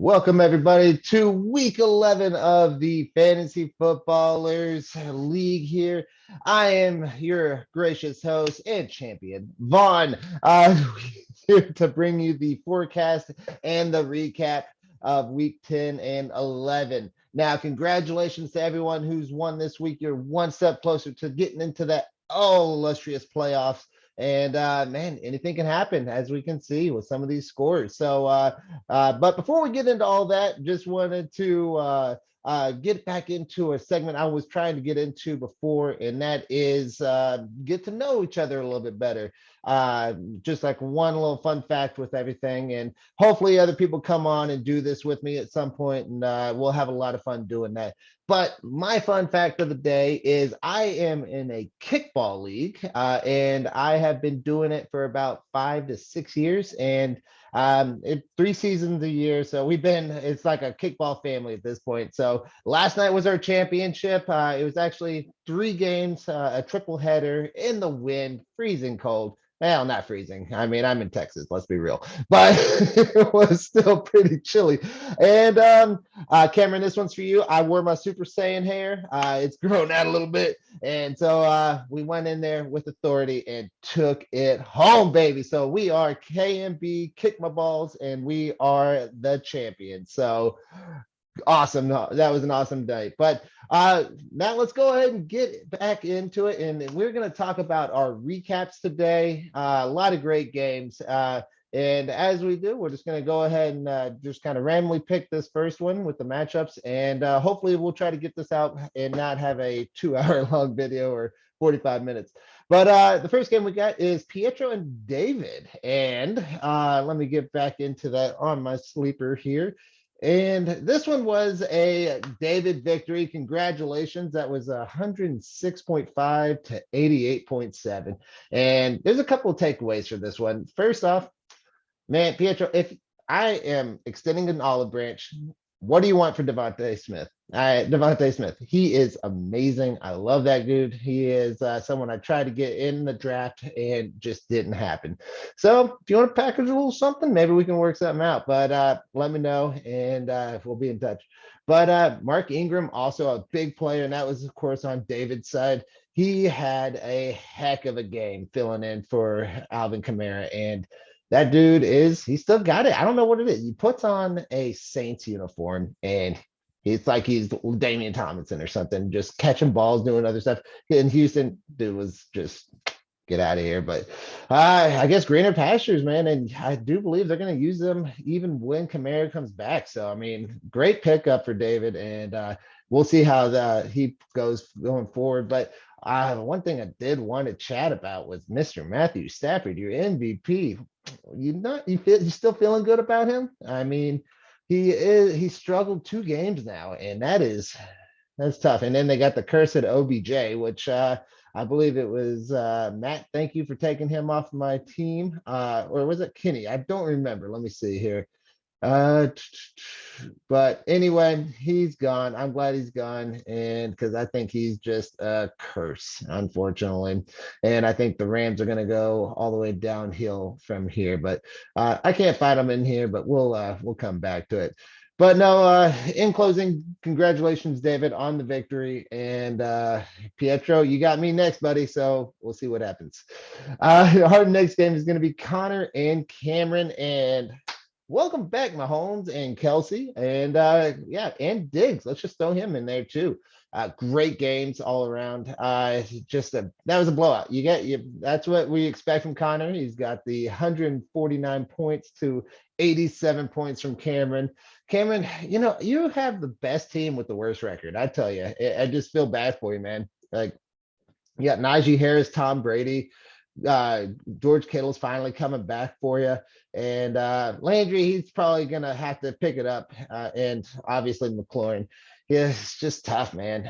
Welcome, everybody, to week 11 of the Fantasy Footballers League here. I am your gracious host and champion, Vaughn, here to bring you the forecast and the recap of week 10 and 11. Now, congratulations to everyone who's won this week. You're one step closer to getting into that illustrious playoffs. And man, anything can happen, as we can see with some of these scores. But before we get into all that, just wanted to get back into a segment I was trying to get into before, and that is get to know each other a little bit better. Just like one little fun fact with everything, and hopefully other people come on and do this with me at some point, and we'll have a lot of fun doing that. But my fun fact of the day is I am in a kickball league, and I have been doing it for about 5 to 6 years, and 3 seasons a year. So it's like a kickball family at this point. So last night was our championship. It was actually 3 games, a triple header in the wind, freezing cold. Well, not freezing. I mean, I'm in Texas, let's be real, but it was still pretty chilly. And Cameron, this one's for you. I wore my Super Saiyan hair. It's grown out a little bit. And so we went in there with authority and took it home, baby. So we are KMB, Kick My Balls, and we are the champions. So awesome. No, that was an awesome day. But now let's go ahead and get back into it. And we're going to talk about our recaps today. A lot of great games. And as we do, we're just going to go ahead and just kind of randomly pick this first one with the matchups. And hopefully we'll try to get this out and not have a 2 hour long video or 45 minutes. But the first game we got is Pietro and David. And let me get back into that on my sleeper here. And this one was a David victory. Congratulations. That was 106.5 to 88.7. And there's a couple of takeaways for this one. First off, man, Pietro, if I am extending an olive branch, what do you want for Devonta Smith? Devonta Smith, he is amazing. I love that dude. He is someone I tried to get in the draft and just didn't happen. So if you want to package a little something, maybe we can work something out. But let me know, and we'll be in touch. But Mark Ingram, also a big player, and that was, of course, on David's side. He had a heck of a game filling in for Alvin Kamara, and that dude he still got it. I don't know what it is. He puts on a Saints uniform and he's like he's Damian Tomlinson or something, just catching balls, doing other stuff. In Houston, dude was just get out of here. But I guess greener pastures, man. And I do believe they're going to use them even when Kamara comes back. So, I mean, great pickup for David. And we'll see how he goes going forward. But one thing I did want to chat about was Mr. Matthew Stafford, your MVP. You still feeling good about him? I mean, he struggled 2 games now, and that's tough. And then they got the cursed OBJ, which I believe it was Matt. Thank you for taking him off my team. Or was it Kenny? I don't remember. Let me see here. Uh, but anyway, he's gone. I'm glad he's gone, and because I think he's just a curse, unfortunately. And I think the Rams are going to go all the way downhill from here. But I can't fight them in here, but we'll come back to it. But no, in closing, congratulations, David, on the victory. And Pietro, you got me next, buddy. So we'll see what happens. Our next game is going to be Connor and Cameron. And welcome back, Mahomes and Kelsey, and yeah, and Diggs. Let's just throw him in there too. Great games all around. That was a blowout. That's what we expect from Connor. He's got the 149 points to 87 points from Cameron. Cameron, you have the best team with the worst record. I tell you, I just feel bad for you, man. Like you got Najee Harris, Tom Brady. George Kittle's finally coming back for you. And Landry, he's probably going to have to pick it up. And obviously McLaurin. Yeah, it's just tough, man.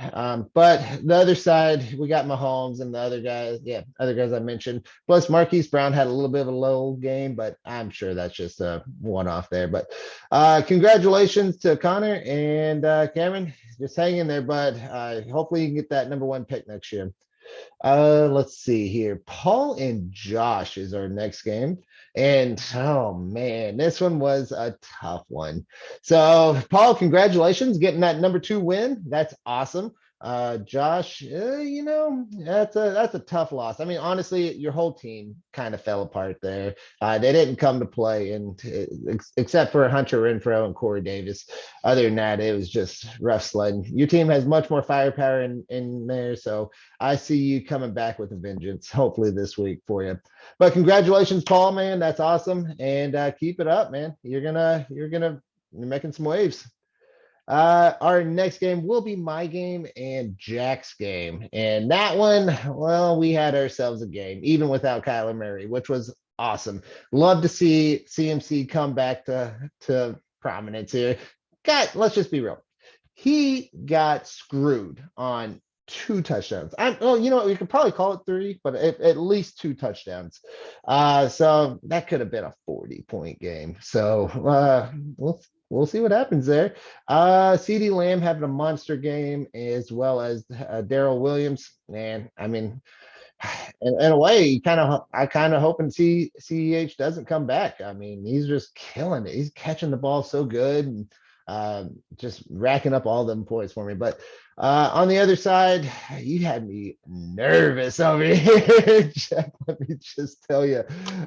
But the other side, we got Mahomes and the other guys. Yeah, other guys I mentioned. Plus, Marquise Brown had a little bit of a low game, but I'm sure that's just a one-off there. But congratulations to Connor and Cameron. Just hang in there, bud. Hopefully you can get that #1 pick next year. Let's see here. Paul and Josh is our next game. And oh man, this one was a tough one. So, Paul, congratulations getting that number 2 win. That's awesome. Josh, that's a tough loss. I mean, honestly, your whole team kind of fell apart there. They didn't come to play, and except for Hunter Renfro and Corey Davis. Other than that, it was just rough sledding. Your team has much more firepower in there, so I see you coming back with a vengeance. Hopefully this week for you. But congratulations, Paul, man. That's awesome. And keep it up, man. You're making some waves. Our next game will be my game and Jack's game. And that one, well, we had ourselves a game, even without Kyler Murray, which was awesome. Love to see CMC come back to prominence here. Let's just be real. He got screwed on 2 touchdowns. You know what? We could probably call it 3, but at least 2 touchdowns. So that could have been a 40-point game. So we'll see what happens there. CD Lamb having a monster game as well as Daryl Williams. And I mean, in a way, I kind of hoping CEH doesn't come back. I mean, he's just killing it. He's catching the ball so good and just racking up all them points for me. But on the other side, you had me nervous over here, Jeff. Let me just tell you,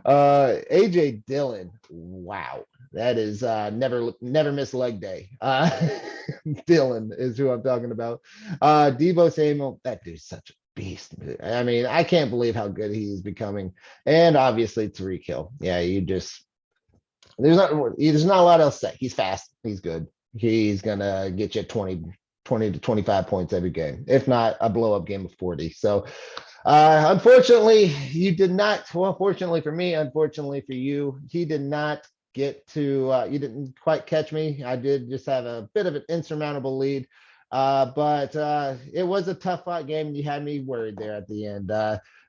AJ Dillon. Wow, that is never miss leg day. Dillon is who I'm talking about. Debo Samuel, that dude's such a beast. I mean, I can't believe how good he's becoming. And obviously Tariq Hill. Yeah, there's not a lot else to say. He's fast. He's good. He's gonna get you 20 to 25 points every game, if not a blow up game of 40. So unfortunately, you did not. Well, fortunately for me, unfortunately for you, he did not get to. You didn't quite catch me. I did just have a bit of an insurmountable lead. But it was a tough fight game. And you had me worried there at the end.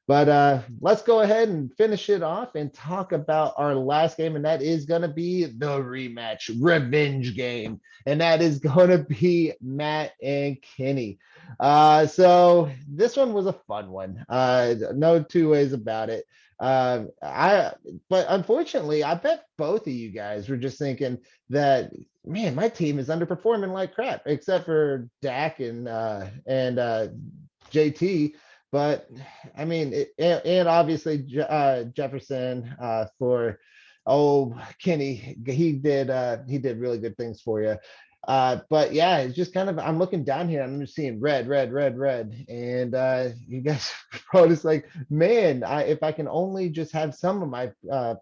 But let's go ahead and finish it off and talk about our last game. And that is going to be the rematch revenge game. And that is going to be Matt and Kenny. So this one was a fun one. No two ways about it. But unfortunately, I bet both of you guys were just thinking that, man, my team is underperforming like crap, except for Dak and JT. But I mean, and obviously Jefferson for Kenny, he did really good things for you. But yeah, it's just kind of, I'm looking down here, I'm just seeing red, and you guys are just like, man, if I can only just have some of my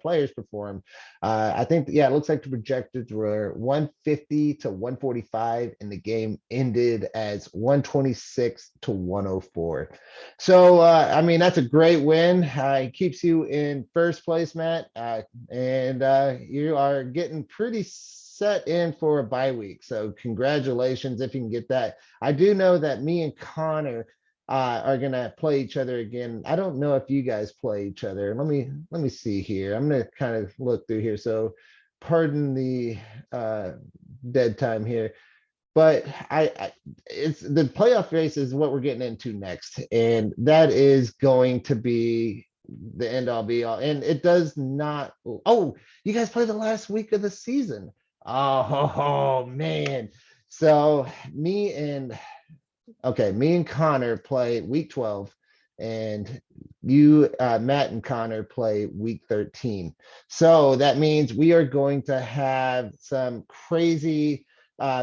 players perform. I think, yeah, it looks like the projected were 150 to 145, and the game ended as 126 to 104. So I mean, that's a great win. It keeps you in first place, Matt, and you are getting pretty set in for a bye week. So congratulations if you can get that. I do know that me and Connor are gonna play each other again. I don't know if you guys play each other. Let me see here. I'm gonna kind of look through here. So pardon the dead time here. But it's the playoff race is what we're getting into next, and that is going to be the end all be all. And it does not. Oh, you guys play the last week of the season. Oh man. So me and Connor play week 12, and you Matt and Connor play week 13. So that means we are going to have some crazy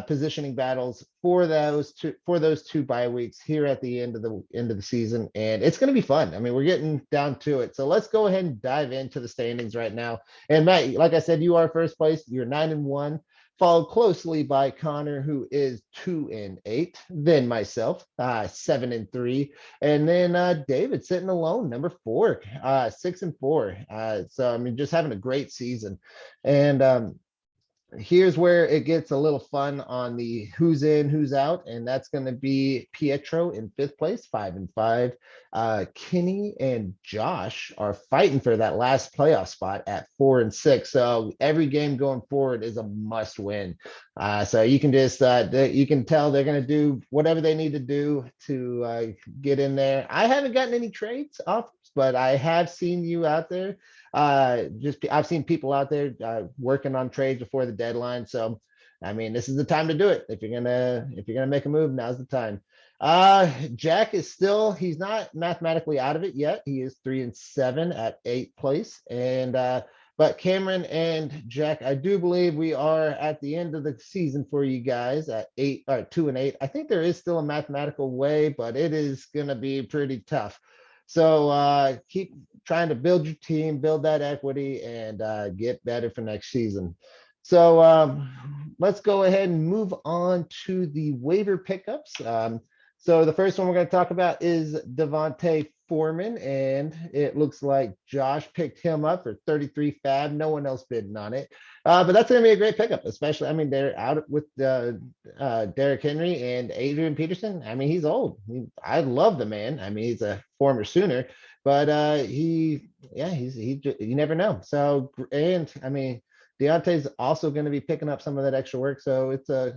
positioning battles for those two bye weeks here at the end of the season, and it's going to be fun. I mean, we're getting down to it, so let's go ahead and dive into the standings right now. And Matt, like I said, you are first place. You're 9-1, followed closely by Connor, who is 2-8, then myself, 7-3, and then David sitting alone, number 4, 6-4. So I mean, just having a great season. And here's where it gets a little fun on the who's in, who's out, and that's going to be Pietro in 5th place, 5-5. Kenny and Josh are fighting for that last playoff spot at 4-6. So every game going forward is a must win. So you can just you can tell they're going to do whatever they need to do to get in there. I haven't gotten any trades offers, but I have seen you out there. Just I've seen people out there working on trades before the deadline. So, I mean, this is the time to do it. If you're gonna make a move, now's the time. Jack is still he's not mathematically out of it yet. He is 3-7 at eighth place, and but Cameron and Jack, I do believe we are at the end of the season for you guys at 2-8. I think there is still a mathematical way, but it is going to be pretty tough. So keep trying to build your team, build that equity, and get better for next season. So let's go ahead and move on to the waiver pickups. So the first one we're going to talk about is Devonta Foreman, and it looks like Josh picked him up for 33 fab. No one else bidding on it, but that's going to be a great pickup, especially. I mean, they're out with Derrick Henry and Adrian Peterson. I mean, he's old. I love the man. I mean, he's a former Sooner, but you never know. So, and I mean, Deontay's also going to be picking up some of that extra work, so it's a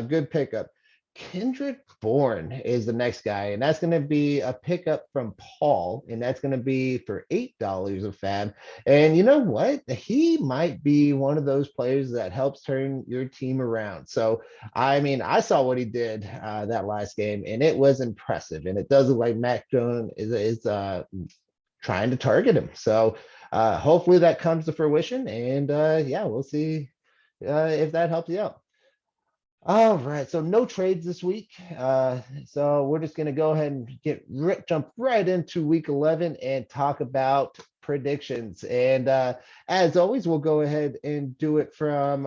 good pickup. Kendrick Bourne is the next guy, and that's going to be a pickup from Paul, and that's going to be for $8 a fab. And you know what? He might be one of those players that helps turn your team around. So, I mean, I saw what he did that last game, and it was impressive. And it does look like Mac Jones is trying to target him. So, hopefully that comes to fruition, and yeah, we'll see if that helps you out. All right, so no trades this week. So we're just going to go ahead and jump right into week 11 and talk about predictions. And as always, we'll go ahead and do it from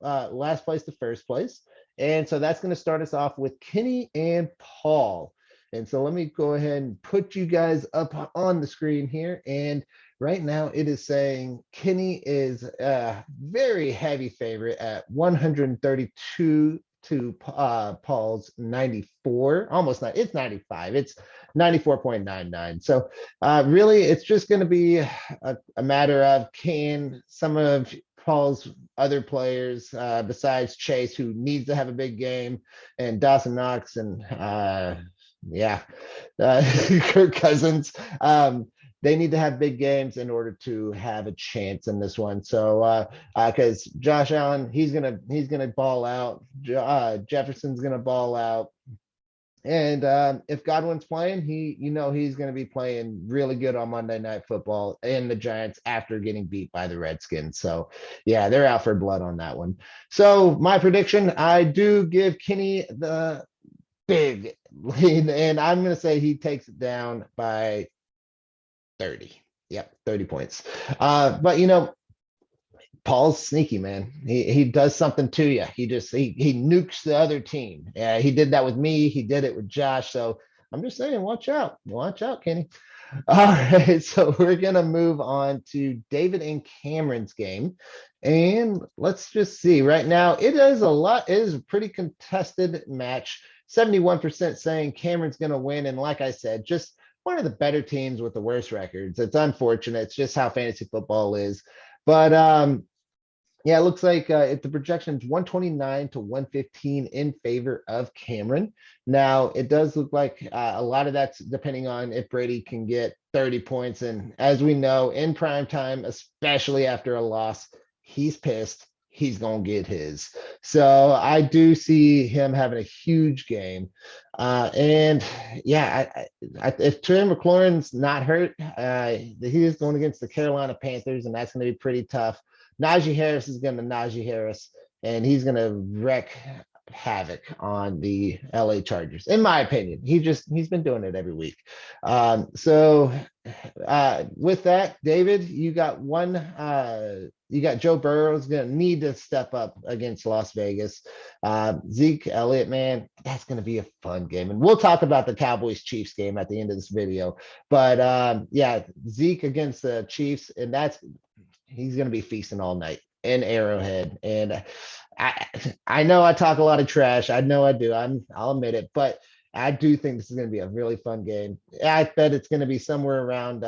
last place to first place. And so that's going to start us off with Kenny and Paul. And so let me go ahead and put you guys up on the screen here. And right now, it is saying Kenny is a very heavy favorite at 132 to Paul's 94, almost not. It's 95. It's 94.99. So really, it's just going to be a matter of can some of Paul's other players besides Chase, who needs to have a big game, and Dawson Knox and Kirk Cousins. They need to have big games in order to have a chance in this one. So because Josh Allen, he's gonna ball out. Jefferson's gonna ball out. And if Godwin's playing, he's going to be playing really good on Monday Night Football and the Giants after getting beat by the Redskins. So, yeah, they're out for blood on that one. So, my prediction, I do give Kenny the big lead, and I'm going to say he takes it down by 30. Yep, 30 points. But Paul's sneaky, man. He does something to you. He nukes the other team. Yeah, he did that with me. He did it with Josh. So I'm just saying, watch out, Kenny. All right, so we're gonna move on to David and Cameron's game, and let's just see. Right now, it is a pretty contested match. 71% saying Cameron's gonna win, and like I said, just one of the better teams with the worst records. It's unfortunate. It's just how fantasy football is. But yeah, it looks like if the projection is 129 to 115 in favor of Cameron. Now, it does look like a lot of that's depending on if Brady can get 30 points. And as we know, in prime time, especially after a loss, he's pissed. He's going to get his. So I do see him having a huge game. And yeah, if Terry McLaurin's not hurt, he is going against the Carolina Panthers, and that's going to be pretty tough. Najee Harris is going to Najee Harris, and he's going to wreak havoc on the LA Chargers, in my opinion. He's been doing it every week. So with that, David, you got Joe Burrow's going to need to step up against Las Vegas. Zeke Elliott, man, that's going to be a fun game. And we'll talk about the Cowboys Chiefs game at the end of this video. But yeah, Zeke against the Chiefs, and he's going to be feasting all night in Arrowhead. And I know I talk a lot of trash. I know I do. I'll admit it. But I do think this is going to be a really fun game. I bet it's going to be somewhere around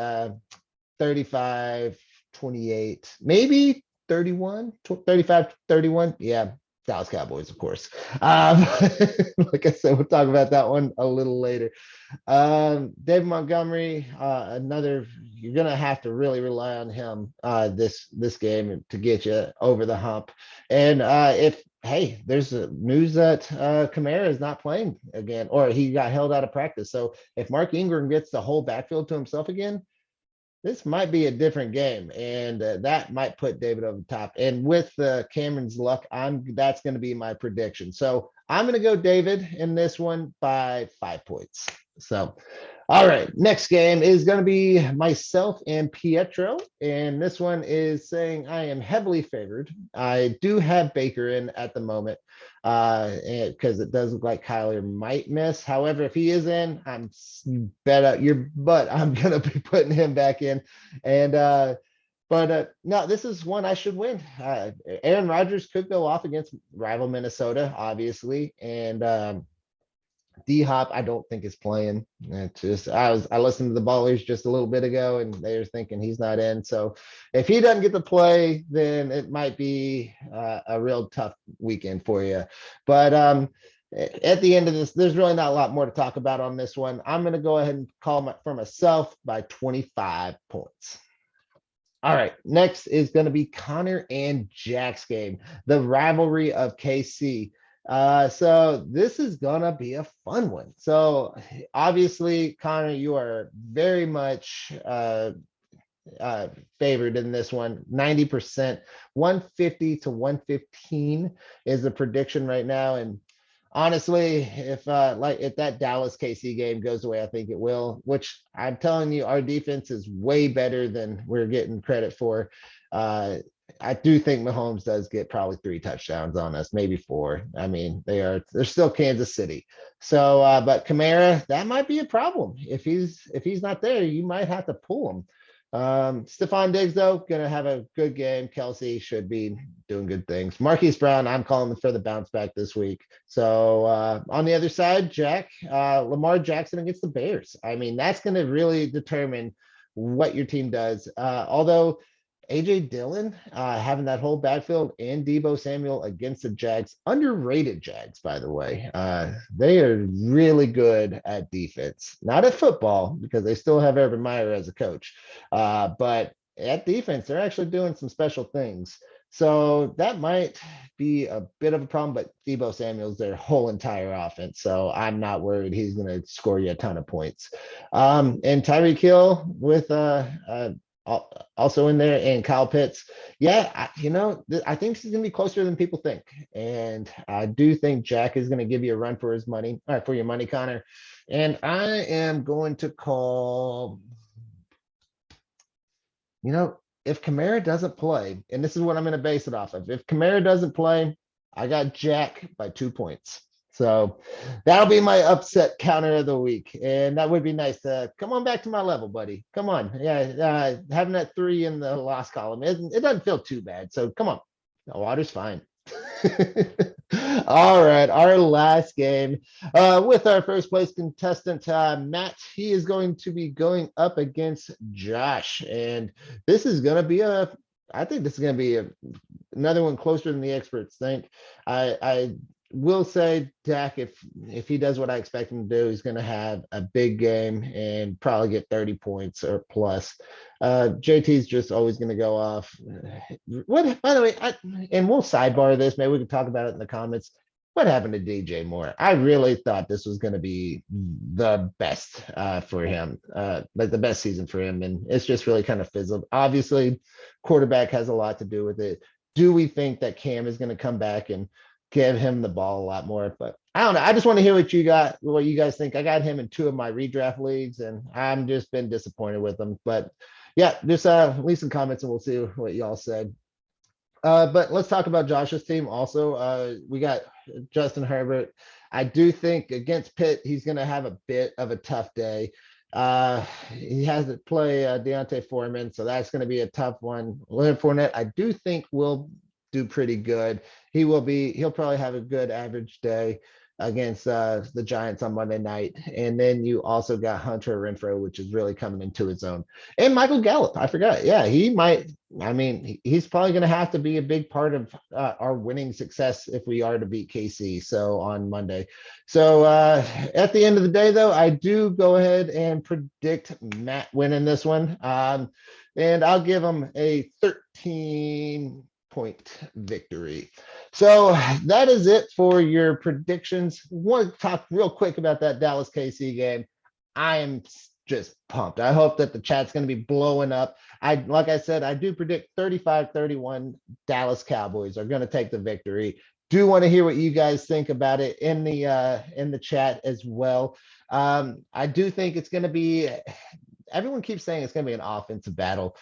35, 28, maybe 31, 35, 31. Yeah. Dallas Cowboys, of course. Like I said, we'll talk about that one a little later. David Montgomery, another. You're gonna have to really rely on him this game to get you over the hump. And if hey, there's news that Kamara is not playing again, or he got held out of practice. So if Mark Ingram gets the whole backfield to himself again, this might be a different game, and that might put David over the top. And with Cameron's luck, that's going to be my prediction. So I'm going to go David in this one by 5 points. So, all right, next game is going to be myself and Pietro, and this one is saying I am heavily favored. I do have Baker in at the moment because it does look like Kyler might miss. However, if he is in, I'm bet out your butt I'm gonna be putting him back in. And but no, this is one I should win. Aaron Rodgers could go off against rival Minnesota, obviously, and D Hop, I don't think is playing. It's just I listened to the Ballers just a little bit ago, and they're thinking he's not in. So if he doesn't get to play, then it might be a real tough weekend for you. But at the end of this, there's really not a lot more to talk about on this one. I'm going to go ahead and call for myself by 25 points. All right, next is going to be Connor and Jack's game, the rivalry of KC. So this is gonna be a fun one. So obviously, Connor, you are very much favored in this one. 90%, 150 to 115 is the prediction right now. And honestly, if that Dallas KC game goes away, I think it will, which I'm telling you, our defense is way better than we're getting credit for. I do think Mahomes does get probably 3 touchdowns on us, maybe 4. I mean, they're still Kansas City. So, but Kamara, that might be a problem. If he's not there, you might have to pull him. Stephon Diggs, though, gonna have a good game. Kelsey should be doing good things. Marquise Brown, I'm calling for the bounce back this week. So on the other side, Jack, Lamar Jackson against the Bears. I mean, that's gonna really determine what your team does. Although AJ Dillon having that whole backfield and Debo Samuel against the Jags, underrated Jags, by the way. They are really good at defense, not at football because they still have Urban Meyer as a coach, but at defense, they're actually doing some special things. So that might be a bit of a problem, but Debo Samuel's their whole entire offense. So I'm not worried he's going to score you a ton of points. And Tyreek Hill with also in there, and Kyle Pitts. Yeah, I think this is going to be closer than people think. And I do think Jack is going to give you a run for his money, for your money, Connor. And I am going to call, if Kamara doesn't play, and this is what I'm going to base it off of. If Kamara doesn't play, I got Jack by 2 points. So that'll be my upset counter of the week. And that would be nice to come on back to my level, buddy. Come on. Yeah, having that 3 in the loss column, it doesn't feel too bad. So come on. The water's fine. All right, our last game with our first place contestant, Matt. He is going to be going up against Josh. And this is going to be I think this is going to be another one closer than the experts think. I will say Dak, if he does what I expect him to do, he's going to have a big game and probably get 30 points or plus. JT's just always going to go off. What, by the way, and we'll sidebar this. Maybe we can talk about it in the comments. What happened to DJ Moore? I really thought this was going to be the best for him, like the best season for him, and it's just really kind of fizzled. Obviously, quarterback has a lot to do with it. Do we think that Cam is going to come back and give him the ball a lot more? But I don't know. I just want to hear what you guys think. I got him in 2 of my redraft leagues, and I'm just been disappointed with him. But yeah, just leave some comments and we'll see what y'all said. But let's talk about Josh's team also. We got Justin Herbert. I do think against Pitt, he's going to have a bit of a tough day. He has to play Devonta Foreman, so that's going to be a tough one. Leonard Fournette, I do think will do pretty good. He'll probably have a good average day. against the Giants on Monday night. And then you also got Hunter Renfrow, which is really coming into his own. And Michael Gallup, I forgot. Yeah, he might. I mean, he's probably going to have to be a big part of our winning success if we are to beat KC. So on Monday. So at the end of the day, though, I do go ahead and predict Matt winning this one. And I'll give him a 13-point victory. So that is it for your predictions. Want to talk real quick about that Dallas KC game. I am just pumped. I hope that the chat's going to be blowing up. Like I said, I do predict 35-31 Dallas Cowboys are going to take the victory. Do want to hear what you guys think about it in the chat as well. I do think it's going to be, everyone keeps saying it's going to be an offensive battle.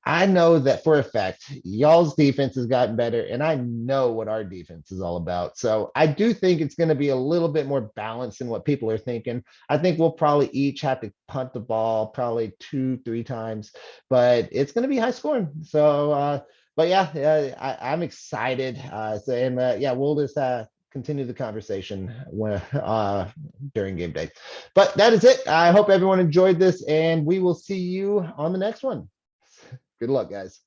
I know that for a fact, y'all's defense has gotten better, and I know what our defense is all about. So I do think it's going to be a little bit more balanced than what people are thinking. I think we'll probably each have to punt the ball probably 2-3 times, but it's going to be high scoring. So, but yeah, I'm excited. Yeah, we'll just continue the conversation during game day. But that is it. I hope everyone enjoyed this, and we will see you on the next one. Good luck, guys.